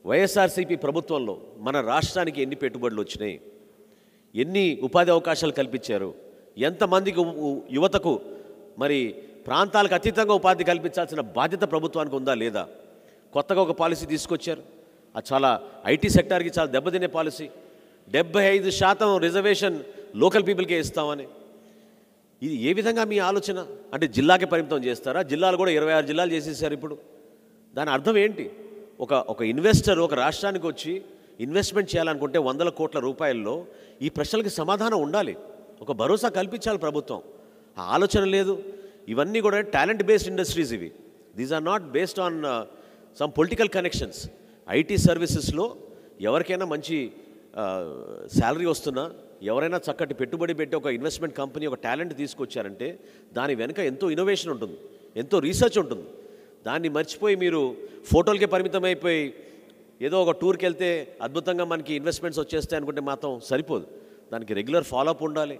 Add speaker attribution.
Speaker 1: వైఎస్ఆర్సీపీ ప్రభుత్వంలో మన రాష్ట్రానికి ఎన్ని పెట్టుబడులు వచ్చినాయి, ఎన్ని ఉపాధి అవకాశాలు కల్పించారు, ఎంతమందికి యువతకు మరి ప్రాంతాలకు అతీతంగా ఉపాధి కల్పించాల్సిన బాధ్యత ప్రభుత్వానికి ఉందా లేదా? కొత్తగా ఒక పాలసీ తీసుకొచ్చారు, అది చాలా ఐటీ సెక్టార్కి చాలా దెబ్బతినే పాలసీ. 75% రిజర్వేషన్ లోకల్ పీపుల్కే ఇస్తామని. ఇది ఏ విధంగా మీ ఆలోచన? అంటే జిల్లాకే పరిమితం చేస్తారా? జిల్లాలు కూడా 26 జిల్లాలు చేసేసారు ఇప్పుడు. దాని అర్థం ఏంటి? ఒక ఇన్వెస్టర్ ఒక రాష్ట్రానికి వచ్చి ఇన్వెస్ట్మెంట్ చేయాలనుకుంటే 100 కోట్ల రూపాయల్లో ఈ ప్రశ్నలకి సమాధానం ఉండాలి, ఒక భరోసా కల్పించాలి ప్రభుత్వం. ఆ ఆలోచన లేదు. ఇవన్నీ కూడా టాలెంట్ బేస్డ్ ఇండస్ట్రీస్ ఇవి. These are not based on some political connections. IT సర్వీసెస్లో ఎవరికైనా మంచి శాలరీ వస్తున్నా, ఎవరైనా చక్కటి పెట్టుబడి పెట్టి ఒక ఇన్వెస్ట్మెంట్ కంపెనీ ఒక టాలెంట్ తీసుకొచ్చారంటే దాని వెనుక ఎంతో ఇన్నోవేషన్ ఉంటుంది, ఎంతో రీసెర్చ్ ఉంటుంది. దాన్ని మర్చిపోయి మీరు ఫోటోలకే పరిమితం అయిపోయి ఏదో ఒక టూర్కి వెళ్తే అద్భుతంగా మనకి ఇన్వెస్ట్మెంట్స్ వచ్చేస్తాయి అనుకుంటే మాత్రం సరిపోదు. దానికి రెగ్యులర్ ఫాలోఅప్ ఉండాలి.